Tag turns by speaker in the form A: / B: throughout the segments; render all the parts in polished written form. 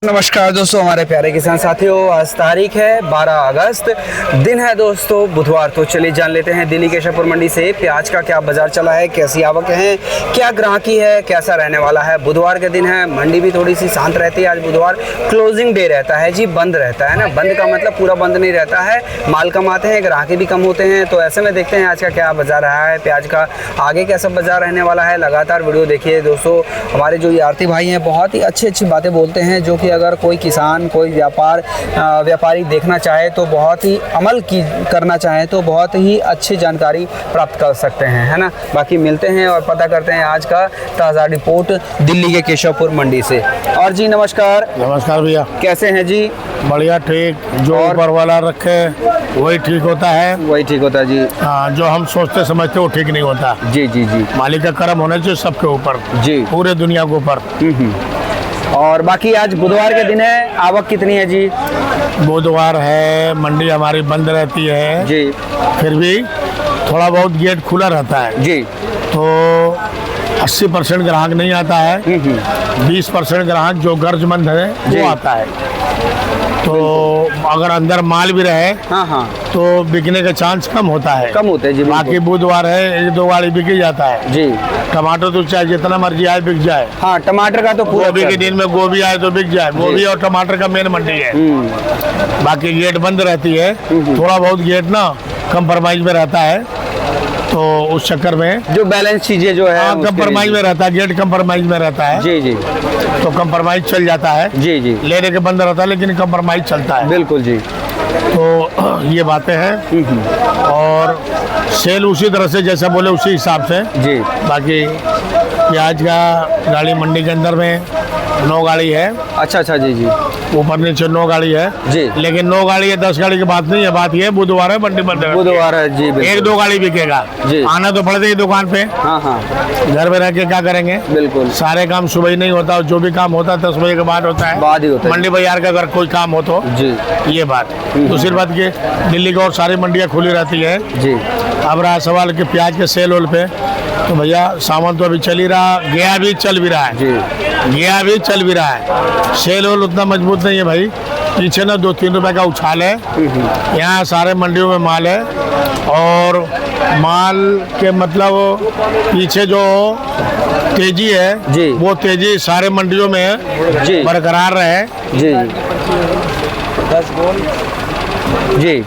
A: नमस्कार दोस्तों, हमारे प्यारे किसान साथियों, आज तारीख है 12 अगस्त, दिन है दोस्तों बुधवार। तो चलिए जान लेते हैं दिल्ली केशवपुर मंडी से प्याज का क्या बाजार चला है, कैसी आवक है, क्या ग्राहकी है, कैसा रहने वाला है। बुधवार के दिन है, मंडी भी थोड़ी सी शांत रहती है। आज बुधवार क्लोजिंग डे रहता है जी, बंद रहता है ना। बंद का मतलब पूरा बंद नहीं रहता है, माल कम आते हैं, ग्राहकी भी कम होते हैं। तो ऐसे में देखते हैं आज का क्या बाजार रहा है, प्याज का आगे कैसा बाजार रहने वाला है। लगातार वीडियो देखिए दोस्तों। हमारे जो आरती भाई हैं बहुत ही अच्छी बातें बोलते हैं, जो कि अगर कोई किसान, कोई व्यापारी देखना चाहे तो बहुत ही करना चाहे तो बहुत ही अच्छी जानकारी प्राप्त कर सकते हैं, है ना। बाकी मिलते हैं और पता करते हैं आज का ताज़ा रिपोर्ट दिल्ली के केशवपुर मंडी से। और जी नमस्कार।
B: नमस्कार भैया,
A: कैसे हैं जी?
B: बढ़िया, ठीक। जो ऊपर वाला रखे वही ठीक होता है।
A: वही ठीक होता है जी।
B: हाँ, जो हम सोचते समझते वो ठीक नहीं होता।
A: जी जी जी।
B: मालिक का कर्म होना चाहिए सबके ऊपर
A: जी,
B: पूरे दुनिया के ऊपर।
A: और बाकी आज बुधवार के दिन है, आवक कितनी है जी?
B: बुधवार है, मंडी हमारी बंद रहती है
A: जी,
B: फिर भी थोड़ा बहुत गेट खुला रहता है
A: जी।
B: तो 80% ग्राहक नहीं आता है। 20% ग्राहक जो गर्जमंद है वो आता है। तो अगर अंदर माल भी रहे
A: हाँ
B: तो बिकने का चांस कम होता है,
A: कम होते हैं जी।
B: बाकी बुधवार है, 1-2 गाड़ी बिक ही जाता है
A: जी।
B: टमाटर तो चाहे जितना मर्जी आए बिक जाए।
A: हाँ, टमाटर का तो पूरा
B: गोभी के दिन में गोभी आए तो बिक जाए। गोभी और टमाटर का मेन मंडी है। बाकी गेट बंद रहती है। थोड़ा बहुत गेट ना कंप्रोमाइज में रहता है, तो उस चक्कर में
A: जो बैलेंस चीजें जो है
B: कंप्रोमाइज में रहता है। गेट कंप्रोमाइज में रहता है
A: जी जी,
B: तो कंप्रोमाइज चल जाता है
A: जी जी।
B: लेने के बंद रहता है लेकिन कंप्रोमाइज चलता है।
A: बिल्कुल जी।
B: तो ये बातें हैं और सेल उसी तरह से जैसा बोले उसी हिसाब से
A: जी।
B: बाकी प्याज का गाड़ी मंडी के अंदर में 9 गाड़ी है।
A: अच्छा जी जी।
B: ऊपर नीचे 9 गाड़ी है
A: जी।
B: लेकिन 9 गाड़ी है 10 गाड़ी की बात नहीं है। बात ये बुधवार है, मंडी बंद है।
A: बुधवार है जी।
B: 1-2 गाड़ी बिकेगा
A: जी।
B: आना तो पड़ता ही दुकान पे।
A: हाँ,
B: घर में रह के क्या करेंगे।
A: बिल्कुल।
B: सारे काम सुबह ही नहीं होता, जो भी काम होता है 10 बजे के बाद होता है।
A: बाद ही होता है
B: मंडी बाजार का अगर कोई काम हो तो
A: जी।
B: ये बात। दूसरी बात की दिल्ली की और सारी मंडियाँ खुली रहती है
A: जी।
B: अब रहा सवाल कि प्याज के सेल होल पे, तो भैया सामान तो अभी चल ही रहा, गया भी चल भी रहा है
A: जी।
B: गया भी चल भी रहा है। सेल होल उतना मजबूत नहीं है भाई, पीछे ना 2-3 रुपए का उछाल है। यहाँ सारे मंडियों में माल है और माल के मतलब पीछे जो तेजी है
A: जी,
B: वो तेजी सारे मंडियों में
A: जी
B: बरकरार रहे
A: जी जी।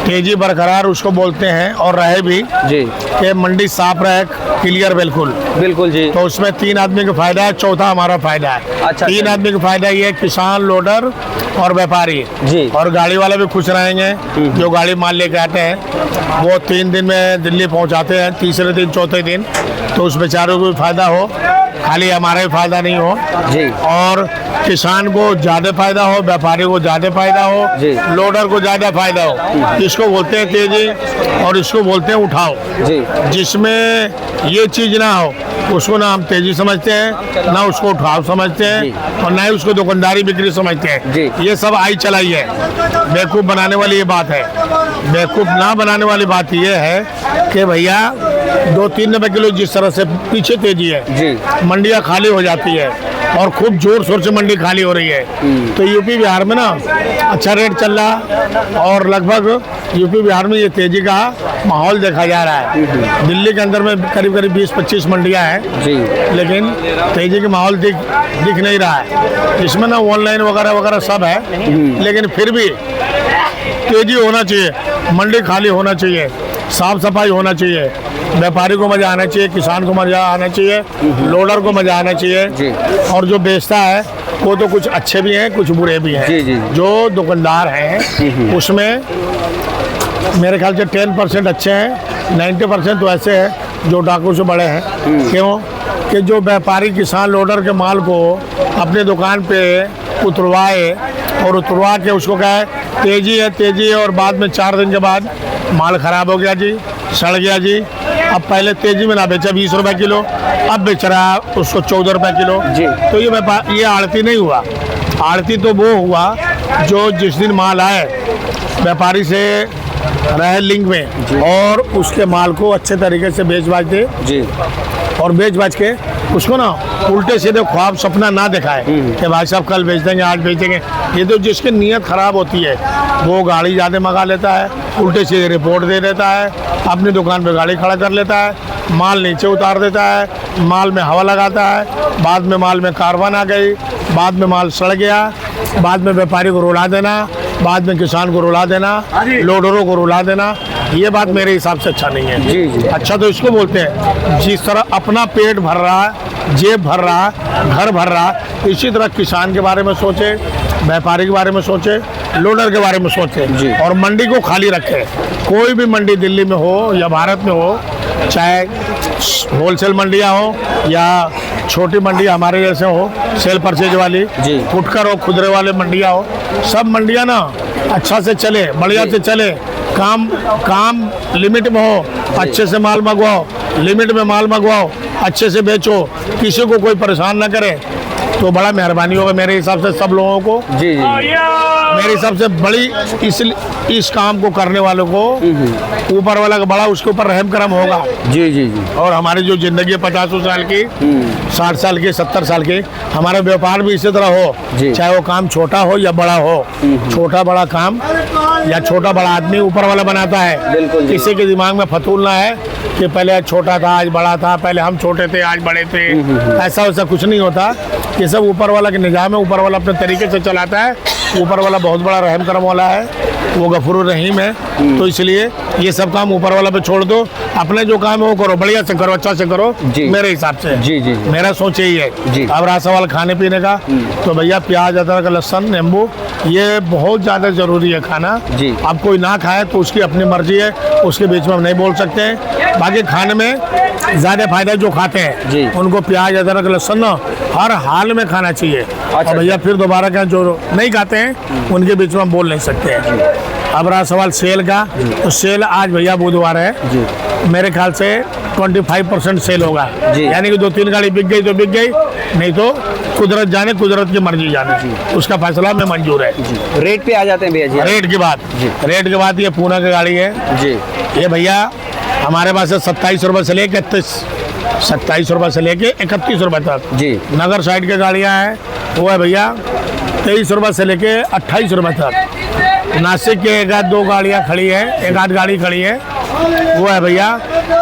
B: तेजी बरकरार उसको बोलते हैं और रहे भी
A: जी
B: कि मंडी साफ रहे, क्लियर बिल्कुल
A: बिल्कुल जी।
B: तो उसमें 3 आदमी का फायदा है, चौथा हमारा फायदा है।
A: अच्छा,
B: 3 आदमी का फायदा ये किसान, लोडर और व्यापारी
A: जी।
B: और गाड़ी वाले भी खुश रहेंगे। जो गाड़ी माल लेके आते हैं वो 3 दिन में दिल्ली पहुंचाते हैं, तीसरे दिन चौथे दिन, तो उस बेचारों को भी फायदा हो, खाली हमारा ही फायदा नहीं हो
A: जी।
B: और किसान को ज्यादा फायदा हो, व्यापारी को ज्यादा फायदा हो, लोडर को ज्यादा फायदा हो। इसको बोलते हैं तेजी और इसको बोलते हैं उठाओ
A: जी।
B: जिसमें ये चीज ना हो उसको ना हम तेजी समझते हैं, ना उसको उठाव समझते हैं और ना ही उसको दुकानदारी बिक्री समझते हैं। ये सब आई चलाई है। बेवकूफ़ बनाने वाली ये बात है। बेवकूफ़ ना बनाने वाली बात ये है कि भैया 2-3 रुपए किलो जिस तरह से पीछे तेजी है
A: जी,
B: मंडियाँ खाली हो जाती है और खूब जोर शोर से मंडी खाली हो रही है। तो यूपी बिहार में ना अच्छा रेट चल रहा और लगभग यूपी बिहार में ये तेजी का माहौल देखा जा रहा है। दिल्ली के अंदर में करीब 20-25 मंडियाँ हैं
A: जी,
B: लेकिन तेजी का माहौल दिख नहीं रहा है। इसमें ना ऑनलाइन वगैरह सब है लेकिन फिर भी तेजी होना चाहिए, मंडी खाली होना चाहिए, साफ सफाई होना चाहिए, व्यापारी को मजा आना चाहिए, किसान को मजा आना चाहिए, लोडर को मजा आना चाहिए और जो बेचता है वो तो कुछ अच्छे भी हैं कुछ बुरे भी हैं।
A: जी जी।
B: जो दुकानदार हैं उसमें मेरे ख्याल से 10% अच्छे हैं, 90% तो ऐसे हैं जो डाकू से बड़े हैं। क्यों कि जो व्यापारी किसान लोडर के माल को अपने दुकान पे उतरवाए और उतरवा के उसको कहे तेजी है और बाद में 4 दिन के बाद माल खराब हो गया जी, सड़ गया जी। अब पहले तेजी में ना बेचा 20 रुपए किलो, अब बेच रहा उसको 14 रुपए किलो
A: जी।
B: तो ये आड़ती नहीं हुआ। आड़ती तो वो हुआ जो जिस दिन माल आए व्यापारी से रहे लिंक में और उसके माल को अच्छे तरीके से बेच बाच दे
A: जी
B: और बेच बाच के उसको ना उल्टे सीधे ख्वाब सपना ना दिखाए कि भाई साहब कल बेच देंगे, आज बेच देंगे। ये तो जिसकी नीयत खराब होती है वो गाड़ी ज़्यादा मंगा लेता है, उल्टे सीधे रिपोर्ट दे देता है, अपनी दुकान पे गाड़ी खड़ा कर लेता है, माल नीचे उतार देता है, माल में हवा लगाता है, बाद में माल में कार्बन आ गई, बाद में माल सड़ गया, बाद में व्यापारी को रुला देना, बाद में किसान को रुला देना, लोडरों को रुला देना। ये बात मेरे हिसाब से अच्छा नहीं है।
A: जी जी।
B: अच्छा तो इसको बोलते हैं जिस तरह अपना पेट भर रहा है, जेब भर रहा है, घर भर रहा है, इसी तरह किसान के बारे में सोचे, व्यापारी के बारे में सोचे, लोडर के बारे में सोचे और मंडी को खाली रखे। कोई भी मंडी दिल्ली में हो या भारत में हो, चाहे होलसेल मंडियाँ हो या छोटी मंडी हमारे जैसे हो, सेल परचेज वाली, फुटकर हो, खुदरे वाले मंडियाँ हो, सब मंडियाँ ना अच्छा से चले, बढ़िया से चले, काम लिमिट में हो, अच्छे से माल मंगवाओ, लिमिट में माल मंगवाओ, अच्छे से बेचो, किसी को कोई परेशान ना करे, तो बड़ा मेहरबानी होगा मेरे हिसाब से सब लोगों को।
A: जी जी।
B: मेरे हिसाब से बड़ी इस काम को करने वालों को ऊपर वाला का बड़ा उसके ऊपर रहम करम होगा।
A: जी जी जी।
B: और हमारी जो जिंदगी है 50 साल की, 60 साल की, 70 साल की, हमारा व्यापार भी इसी तरह हो, चाहे वो काम छोटा हो या बड़ा हो, छोटा बड़ा काम या छोटा बड़ा आदमी ऊपर वाला बनाता है। किसी के दिमाग में फतूल ना है कि पहले छोटा था आज बड़ा था, पहले हम छोटे थे आज बड़े थे, ऐसा वैसा कुछ नहीं होता। ये सब ऊपर वाला के निजाम है, ऊपर वाला अपने तरीके से चलाता है, ऊपर वाला बहुत बड़ा रहम करम वाला है, वो गफूर रहीम है। तो इसलिए ये सब काम ऊपर वाला पे छोड़ दो, अपने जो काम है वो करो, बढ़िया से करो, अच्छा से करो, मेरे हिसाब से।
A: जी जी।
B: मेरा सोच यही है। अब रहा सवाल खाने पीने का, तो भैया प्याज, अदरक, लहसुन, नींबू ये बहुत ज़्यादा ज़रूरी है खाना। अब कोई ना खाए तो उसकी अपनी मर्जी है, उसके बीच में हम नहीं बोल सकते हैं। बाकी खाने में ज़्यादा फायदा जो खाते हैं उनको प्याज, अदरक, लहसुन हर हाल में खाना चाहिए। और भैया फिर दोबारा क्या जो नहीं खाते हैं उनके बीच में हम बोल नहीं सकते हैं। अब रहा सवाल सेल का, तो सेल आज भैया बुधवार है, मेरे ख्याल से 25% सेल होगा, यानी कि 2-3 गाड़ी बिक गई तो बिक गई, नहीं तो कुदरत जाने, कुदरत की मर्जी जाने, उसका फैसला में मंजूर है।
A: रेट पे आ जाते हैं भैया जी।
B: रेट की बात ये पूना की गाड़ी है जी, ये भैया हमारे पास है 27 रुपये से लेके 27 रुपये से लेके 31 रुपये तक जी। नगर साइड की गाड़ियाँ हैं वो है भैया 23 रुपये से लेके 28 रुपये तक। नासिक के एक आध दो गाड़ियाँ खड़ी है, एक आध गाड़ी खड़ी है, वो है भैया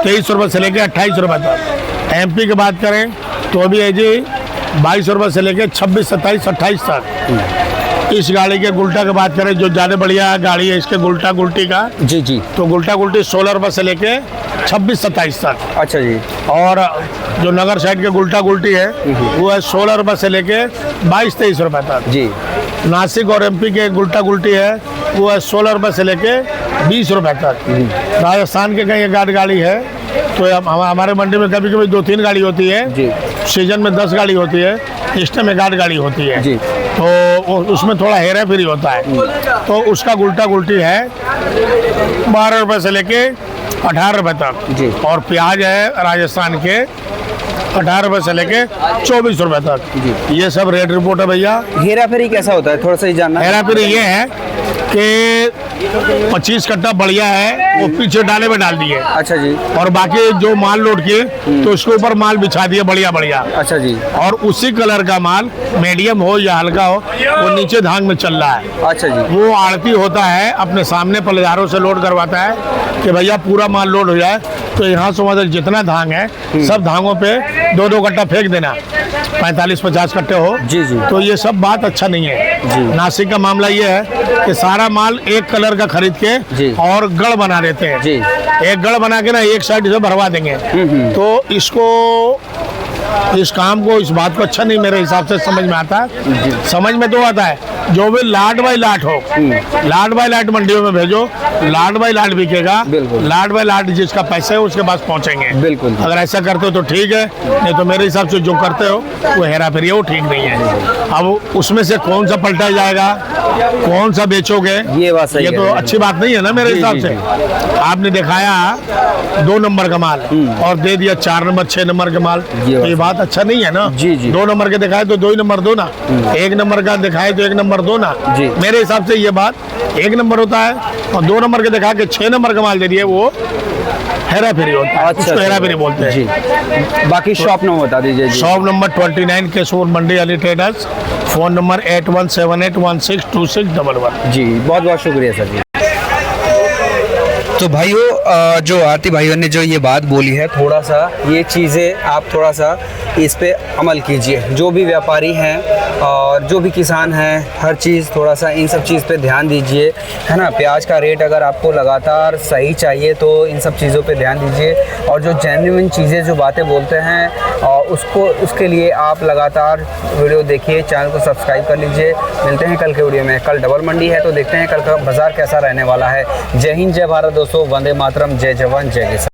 B: 23 रुपये से लेके 28 रुपये तक। MP की बात करें तो भी है जी 22 रुपये से लेके 26, 27, 28 तक। इस गाड़ी के गुल्टा की बात करें जो ज़्यादा बढ़िया गाड़ी है इसके गुल्टा गुल्टी का जी जी, तो गुल्टा गुल्टी 16 रुपये से लेके 26, 27 तक। अच्छा जी। और जो नगर साइड के गुल्टा गुल्टी है वो है 16 रुपये से लेके 22, 23 रुपये तक जी। नासिक और MP के गुल्टा गुल्टी है वो है 16 रुपये से लेके 20 रुपये तक। राजस्थान के कहीं एक आध गाड़ी है, तो हमारे मंडी में कभी कभी 2-3 गाड़ी होती है जी। सीजन में 10 गाड़ी होती है, इस टाइम 1 आध गाड़ी होती है जी। तो उसमें थोड़ा हेरा फेरी होता है, तो उसका गुल्टा गुल्टी है 12 रुपये से लेके 18 रुपये तक जी। और प्याज है राजस्थान के 18 रुपये से लेके 24 रुपये तक जी। ये सब रेट रिपोर्ट है भैया।
A: हेरा फेरी कैसा होता है थोड़ा सा ही जानना।
B: हेरा फेरी ये है कि 25 कट्टा बढ़िया है वो पीछे डाले में डाल दिए, अच्छा जी। और बाकी जो माल लोड किए तो उसके ऊपर माल बिछा दिए बढ़िया बढ़िया, अच्छा जी। और उसी कलर का माल मीडियम हो या हल्का हो वो नीचे धांग में चल रहा है, अच्छा जी। वो आड़ती होता है अपने सामने पलेदारों से लोड करवाता है कि भैया पूरा माल लोड हो जाए, तो यहाँ से मतलब जितना धांग है सब धांगों पे 2-2 कट्टा फेंक देना, 45-50 कट्टे हो जी जी। तो ये सब बात अच्छा नहीं है जी। नासिक का मामला ये है कि सारा माल एक कलर का खरीद के जी। और गढ़ बना देते हैं जी। एक गढ़ बना के ना एक साइड से भरवा देंगे, तो इस काम को, इस बात को अच्छा नहीं मेरे हिसाब से समझ में आता है। समझ में तो आता है जो भी लाट बाई लाट हो, लाट बाई लाट मंडियों में भेजो, लाट बाई लाट बिकेगा, लाट बाई लाट जिसका पैसा है उसके पास पहुंचेंगे। बिल्कुल, अगर ऐसा करते हो तो ठीक है, नहीं तो मेरे हिसाब से जो करते हो वो हेरा फेरी है, वो ठीक नहीं है। अब उसमें से कौन सा पलटा जाएगा, कौन सा बेचोगे, ये बात सही है, ये तो अच्छी बात नहीं है ना मेरे हिसाब से। आपने दिखाया 2 नंबर का माल और दे दिया 4 नंबर 6 नंबर का माल, तो ये बात अच्छा नहीं है ना जी जी। 2 नंबर के दिखाए तो 2 नंबर दो ना, 1 नंबर का दिखाए तो 1 नंबर दो ना जी। मेरे हिसाब से ये बात 1 नंबर होता है, और 2 नंबर के दिखा के 6 नंबर का माल दे दिए वो हेरा फेरी होता है, उसको हेरा फेरी बोलते हैं।
A: जी, बाकी शॉप नंबर बता दीजिए जी।
B: शॉप नंबर 29 केशवपुर मंडी अली ट्रेडर्स, फ़ोन नंबर 8178162611।
A: जी बहुत बहुत शुक्रिया सर जी। तो भाइयों, जो आरती भाइयों ने जो ये बात बोली है, थोड़ा सा ये चीज़ें आप थोड़ा सा इस पे अमल कीजिए। जो भी व्यापारी हैं और जो भी किसान हैं, हर चीज़ थोड़ा सा इन सब चीज़ पे ध्यान दीजिए, है ना। प्याज का रेट अगर आपको लगातार सही चाहिए तो इन सब चीज़ों पे ध्यान दीजिए, और जो जेन्युइन चीज़ें जो बातें बोलते हैं उसके लिए आप लगातार वीडियो देखिए, चैनल को सब्सक्राइब कर लीजिए। मिलते हैं कल के वीडियो में। कल डबल मंडी है तो देखते हैं कल का बाज़ार कैसा रहने वाला है। जय हिंद, जय भारत दोस्तों, वंदे मातरम, जय जवान जय किसान।